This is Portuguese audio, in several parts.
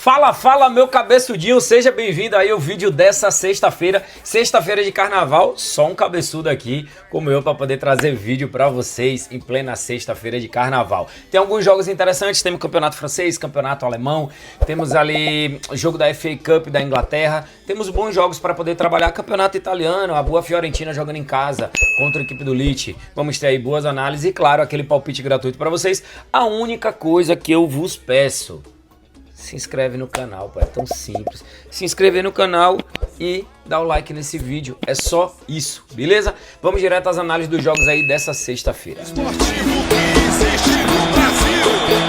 Fala, fala, meu cabeçudinho, seja bem-vindo aí ao vídeo dessa sexta-feira de carnaval. Só um cabeçudo aqui, como eu, para poder trazer vídeo para vocês em plena sexta-feira de carnaval. Tem alguns jogos interessantes, temos campeonato francês, campeonato alemão, temos ali jogo da FA Cup da Inglaterra, temos bons jogos para poder trabalhar, campeonato italiano, a boa Fiorentina jogando em casa contra a equipe do Lecce. Vamos ter aí boas análises e, claro, aquele palpite gratuito para vocês. A única coisa que eu vos peço: se inscreve no canal, pô, é tão simples. Se inscrever no canal e dar o like nesse vídeo, é só isso, beleza? Vamos direto às análises dos jogos aí dessa sexta-feira. Esportivo que existe no Brasil,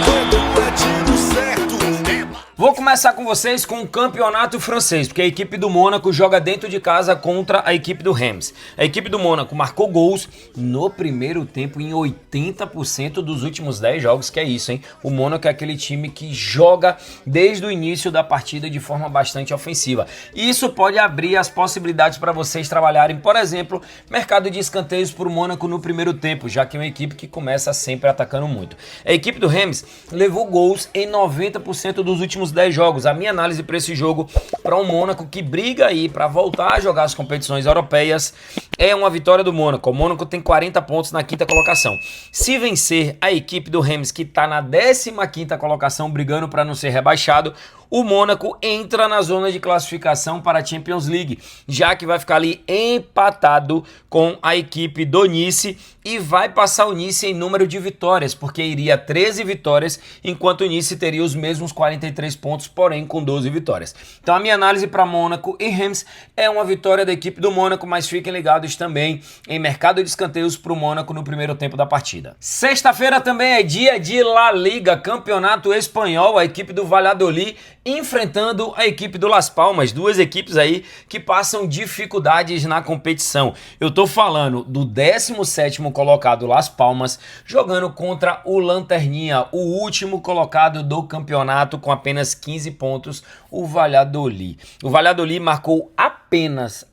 todo é tiro certo. Vou começar com vocês com o campeonato francês, porque a equipe do Mônaco joga dentro de casa contra a equipe do Reims. A equipe do Mônaco marcou gols no primeiro tempo em 80% dos últimos 10 jogos, que é isso, hein? O Mônaco é aquele time que joga desde o início da partida de forma bastante ofensiva. E isso pode abrir as possibilidades para vocês trabalharem, por exemplo, mercado de escanteios para o Mônaco no primeiro tempo, já que é uma equipe que começa sempre atacando muito. A equipe do Reims levou gols em 90% dos últimos 10 jogos. A minha análise para esse jogo, para um Mônaco que briga aí para voltar a jogar as competições europeias, é uma vitória do Mônaco. O Mônaco tem 40 pontos na quinta colocação. Se vencer a equipe do Reims, que está na 15ª colocação, brigando para não ser rebaixado, o Mônaco entra na zona de classificação para a Champions League, já que vai ficar ali empatado com a equipe do Nice e vai passar o Nice em número de vitórias, porque iria 13 vitórias, enquanto o Nice teria os mesmos 43 pontos, porém com 12 vitórias. Então a minha análise para Mônaco e Reims é uma vitória da equipe do Mônaco, mas fiquem ligados também em mercado de escanteios para o Mônaco no primeiro tempo da partida. Sexta-feira também é dia de La Liga, campeonato espanhol, a equipe do Valladolid enfrentando a equipe do Las Palmas, duas equipes aí que passam dificuldades na competição. Eu tô falando do 17º colocado Las Palmas jogando contra o Lanterninha, o último colocado do campeonato com apenas 15 pontos, o Valladolid. O Valladolid marcou apenas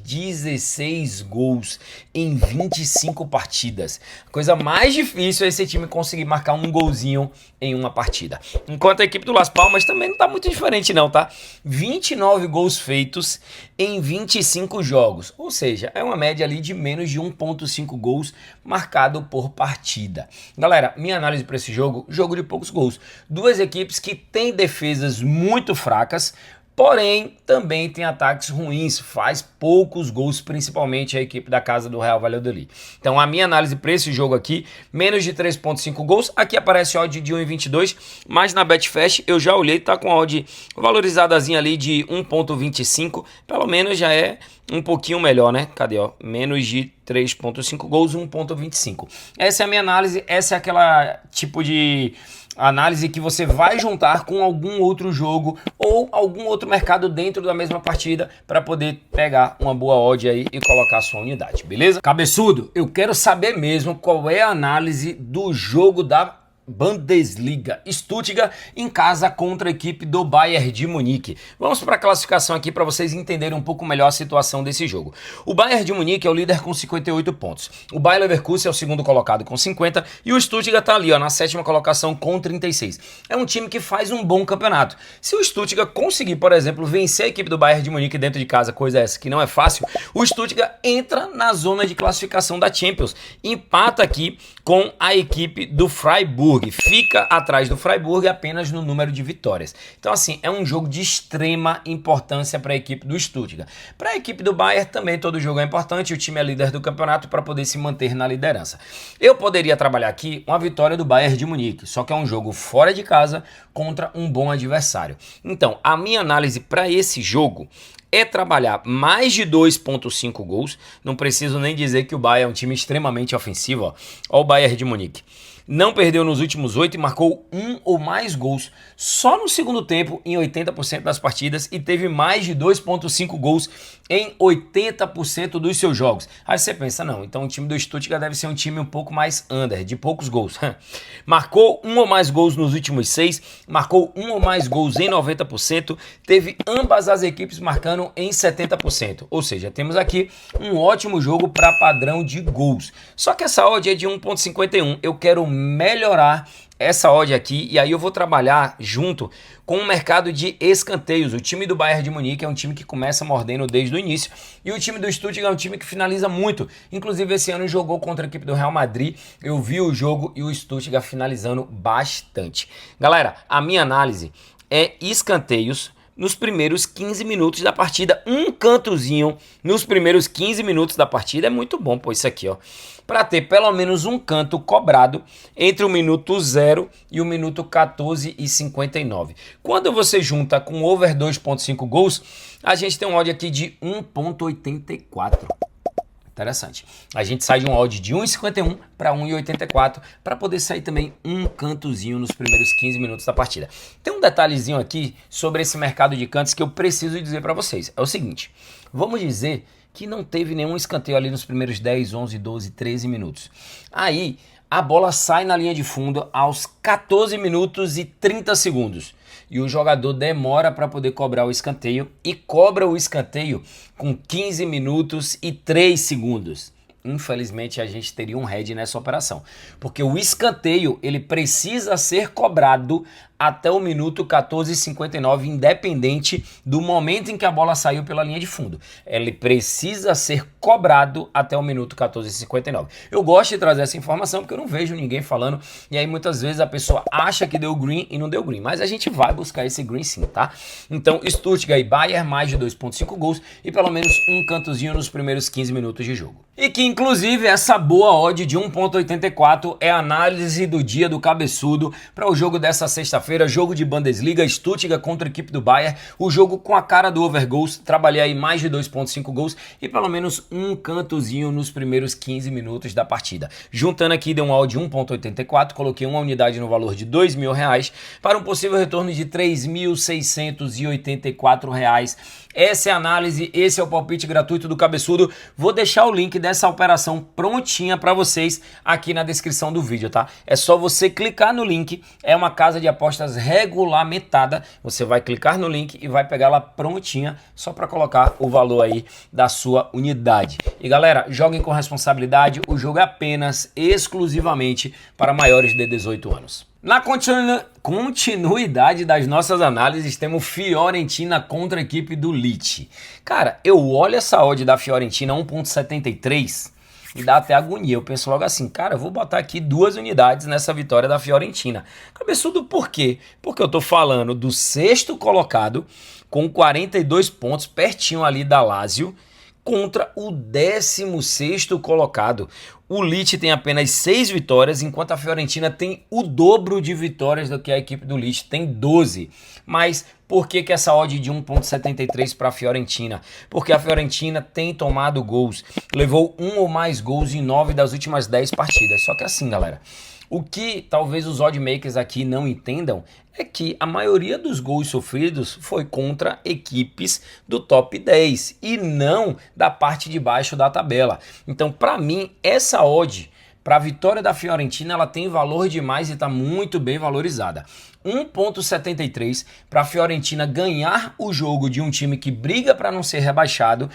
16 gols em 25 partidas. A coisa mais difícil é esse time conseguir marcar um golzinho em uma partida. Enquanto a equipe do Las Palmas também não tá muito diferente não, tá? 29 gols feitos em 25 jogos, ou seja, é uma média ali de menos de 1,5 gols marcado por partida. Galera, minha análise para esse jogo de poucos gols. Duas equipes que têm defesas muito fracas, porém também tem ataques ruins, faz poucos gols, principalmente a equipe da casa do Real Valladolid. Então a minha análise para esse jogo aqui, menos de 3,5 gols, aqui aparece odd de 1,22, mas na Betfair eu já olhei, tá com odd valorizadazinha ali de 1,25, pelo menos já é um pouquinho melhor, né? Cadê, ó? Menos de 3,5 gols, 1,25. Essa é a minha análise, essa é aquela tipo de análise que você vai juntar com algum outro jogo ou algum outro mercado dentro da mesma partida para poder pegar uma boa odd aí e colocar a sua unidade, beleza? Cabeçudo, eu quero saber mesmo qual é a análise do jogo da Bundesliga, Stuttgart em casa contra a equipe do Bayern de Munique. Vamos para a classificação aqui para vocês entenderem um pouco melhor a situação desse jogo. O Bayern de Munique é o líder com 58 pontos. O Bayer Leverkusen é o segundo colocado com 50 e o Stuttgart está ali, ó, na 7ª colocação com 36. É um time que faz um bom campeonato. Se o Stuttgart conseguir, por exemplo, vencer a equipe do Bayern de Munique dentro de casa, coisa essa que não é fácil, o Stuttgart entra na zona de classificação da Champions. Empata aqui com a equipe do Freiburg. Fica atrás do Freiburg apenas no número de vitórias. Então assim, é um jogo de extrema importância para a equipe do Stuttgart. Para a equipe do Bayern também todo jogo é importante, o time é líder do campeonato para poder se manter na liderança. Eu poderia trabalhar aqui uma vitória do Bayern de Munique, só que é um jogo fora de casa contra um bom adversário. Então, a minha análise para esse jogo é trabalhar mais de 2,5 gols. Não preciso nem dizer que o Bayern é um time extremamente ofensivo. Ó o Bayern de Munique. Não perdeu nos últimos 8 e marcou um ou mais gols só no segundo tempo em 80% das partidas e teve mais de 2,5 gols em 80% dos seus jogos. Aí você pensa, não, então o time do Stuttgart deve ser um time um pouco mais under, de poucos gols. Marcou um ou mais gols nos últimos 6, marcou um ou mais gols em 90%, teve ambas as equipes marcando em 70%. Ou seja, temos aqui um ótimo jogo para padrão de gols. Só que essa odd é de 1,51. Eu quero melhorar essa odd aqui, e aí eu vou trabalhar junto com o mercado de escanteios. O time do Bayern de Munique é um time que começa mordendo desde o início, e o time do Stuttgart é um time que finaliza muito. Inclusive esse ano jogou contra a equipe do Real Madrid, eu vi o jogo e o Stuttgart finalizando bastante. Galera, a minha análise é escanteios nos primeiros 15 minutos da partida. Um cantozinho nos primeiros 15 minutos da partida é muito bom, pô, isso aqui, ó. Para ter pelo menos um canto cobrado entre o minuto 0 e o minuto 14 e 59. Quando você junta com over 2.5 gols, a gente tem um odd aqui de 1.84. Interessante. A gente sai de um odd de 1,51 para 1,84 para poder sair também um cantozinho nos primeiros 15 minutos da partida. Tem um detalhezinho aqui sobre esse mercado de cantos que eu preciso dizer para vocês. É o seguinte, vamos dizer que não teve nenhum escanteio ali nos primeiros 10, 11, 12, 13 minutos. Aí a bola sai na linha de fundo aos 14 minutos e 30 segundos. E o jogador demora para poder cobrar o escanteio e cobra o escanteio com 15 minutos e 3 segundos. Infelizmente a gente teria um head nessa operação, porque o escanteio ele precisa ser cobrado até o minuto 14:59, independente do momento em que a bola saiu pela linha de fundo. Ele precisa ser cobrado até o minuto 14:59. Eu gosto de trazer essa informação porque eu não vejo ninguém falando, e aí muitas vezes a pessoa acha que deu green e não deu green, mas a gente vai buscar esse green sim, tá? Então Stuttgart e Bayern mais de 2.5 gols e pelo menos um cantozinho nos primeiros 15 minutos de jogo. E que inclusive essa boa odd de 1.84 é a análise do dia do cabeçudo para o jogo dessa sexta-feira, jogo de Bundesliga, Stuttgart contra a equipe do Bayern, o jogo com a cara do over goals, trabalhei aí mais de 2.5 gols e pelo menos um cantozinho nos primeiros 15 minutos da partida. Juntando aqui deu um odd de 1.84, coloquei uma unidade no valor de R$2.000 para um possível retorno de R$3.684. Essa é a análise, esse é o palpite gratuito do cabeçudo. Vou deixar o link dessa operação prontinha para vocês aqui na descrição do vídeo, tá? É só você clicar no link, é uma casa de apostas regulamentada. Você vai clicar no link e vai pegar ela prontinha, só para colocar o valor aí da sua unidade. E galera, joguem com responsabilidade, o jogo é apenas, exclusivamente para maiores de 18 anos. Na continuidade das nossas análises, temos Fiorentina contra a equipe do Lecce. Cara, eu olho essa odd da Fiorentina 1.73 e dá até agonia. Eu penso logo assim, cara, eu vou botar aqui 2 unidades nessa vitória da Fiorentina. Cabeçudo, por quê? Porque eu tô falando do 6º colocado com 42 pontos, pertinho ali da Lazio, contra o 16º colocado. O Lecce tem apenas 6 vitórias, enquanto a Fiorentina tem o dobro de vitórias do que a equipe do Lecce, tem 12. Mas por que essa odd de 1.73 para a Fiorentina? Porque a Fiorentina tem tomado gols, levou 1 ou mais gols em 9 das últimas 10 partidas. Só que assim, galera, o que talvez os oddmakers aqui não entendam é que a maioria dos gols sofridos foi contra equipes do top 10 e não da parte de baixo da tabela. Então, para mim, essa odd para a vitória da Fiorentina, ela tem valor demais e está muito bem valorizada. 1.73 para a Fiorentina ganhar o jogo de um time que briga para não ser rebaixado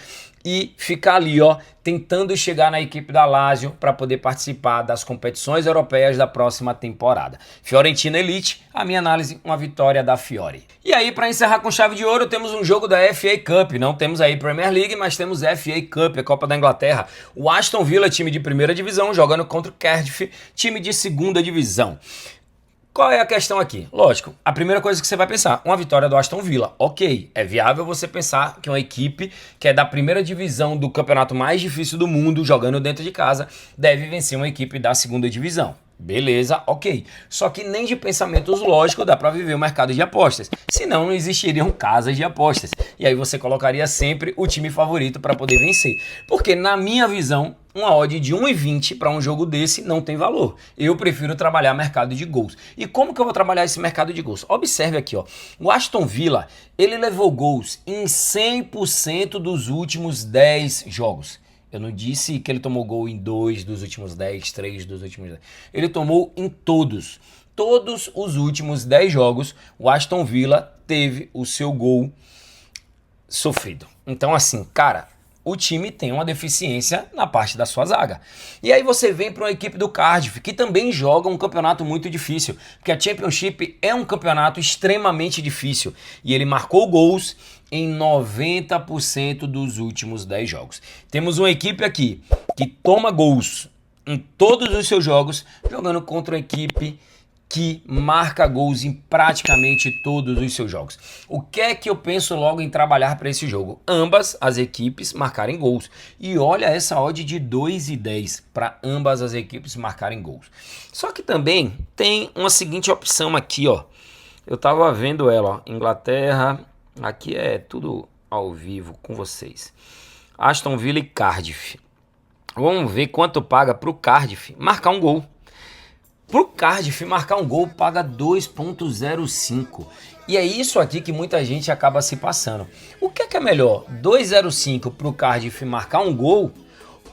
e ficar ali, ó, tentando chegar na equipe da Lazio para poder participar das competições europeias da próxima temporada. Fiorentina Elite, a minha análise, uma vitória da Fiore. E aí, para encerrar com chave de ouro, temos um jogo da FA Cup. Não temos aí Premier League, mas temos FA Cup, a Copa da Inglaterra. O Aston Villa, time de primeira divisão, jogando contra o Cardiff, time de segunda divisão. Qual é a questão aqui? Lógico, a primeira coisa que você vai pensar, uma vitória do Aston Villa. Ok, é viável você pensar que uma equipe que é da primeira divisão do campeonato mais difícil do mundo, jogando dentro de casa, deve vencer uma equipe da segunda divisão. Beleza, ok. Só que nem de pensamentos lógicos dá para viver o mercado de apostas. Senão não existiriam casas de apostas. E aí você colocaria sempre o time favorito para poder vencer. Porque na minha visão, uma odd de 1,20 para um jogo desse não tem valor. Eu prefiro trabalhar mercado de gols. E como que eu vou trabalhar esse mercado de gols? Observe aqui, ó. O Aston Villa, ele levou gols em 100% dos últimos 10 jogos. Eu não disse que ele tomou gol em 2 dos últimos 10, 3 dos últimos 10. Ele tomou em todos. Todos os últimos 10 jogos, o Aston Villa teve o seu gol sofrido. Então, assim, cara, o time tem uma deficiência na parte da sua zaga. E aí você vem para uma equipe do Cardiff, que também joga um campeonato muito difícil, porque a Championship é um campeonato extremamente difícil, e ele marcou gols em 90% dos últimos 10 jogos. Temos uma equipe aqui que toma gols em todos os seus jogos, jogando contra uma equipe que marca gols em praticamente todos os seus jogos. O que é que eu penso logo em trabalhar para esse jogo? Ambas as equipes marcarem gols. E olha essa odd de 2,10 para ambas as equipes marcarem gols. Só que também tem uma seguinte opção aqui, ó. Eu tava vendo ela, ó. Inglaterra, aqui é tudo ao vivo com vocês. Aston Villa e Cardiff. Vamos ver quanto paga para o Cardiff marcar um gol. Para o Cardiff marcar um gol paga 2,05. E é isso aqui que muita gente acaba se passando. O que é melhor? 2,05 para o Cardiff marcar um gol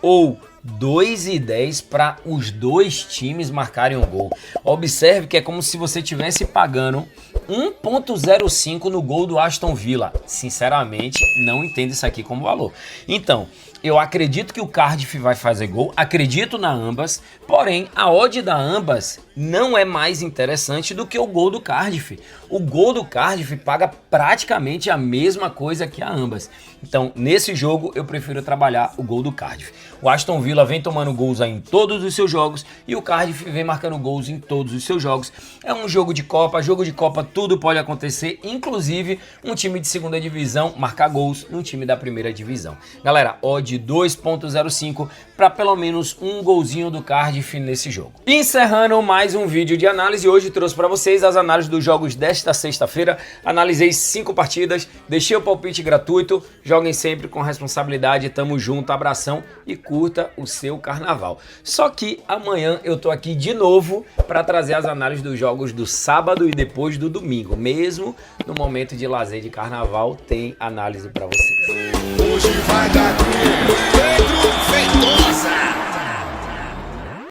ou 2,10 para os dois times marcarem um gol? Observe que é como se você estivesse pagando 1,05 no gol do Aston Villa. Sinceramente, não entendo isso aqui como valor. Então, eu acredito que o Cardiff vai fazer gol, acredito na ambas, porém a odd da ambas não é mais interessante do que o gol do Cardiff. O gol do Cardiff paga praticamente a mesma coisa que a ambas. Então, nesse jogo, eu prefiro trabalhar o gol do Cardiff. O Aston Villa vem tomando gols aí em todos os seus jogos e o Cardiff vem marcando gols em todos os seus jogos. É um jogo de Copa, tudo pode acontecer, inclusive um time de segunda divisão marcar gols no time da primeira divisão. Galera, odd 2,05 para pelo menos um golzinho do Cardiff nesse jogo. Encerrando mais um vídeo de análise, hoje trouxe para vocês as análises dos jogos desta sexta-feira. Analisei 5 partidas, deixei o palpite gratuito. Joguem sempre com responsabilidade, tamo junto, abração e curta o seu carnaval. Só que amanhã eu tô aqui de novo para trazer as análises dos jogos do sábado e depois do domingo. Mesmo no momento de lazer de carnaval, tem análise para vocês. Hoje vai dar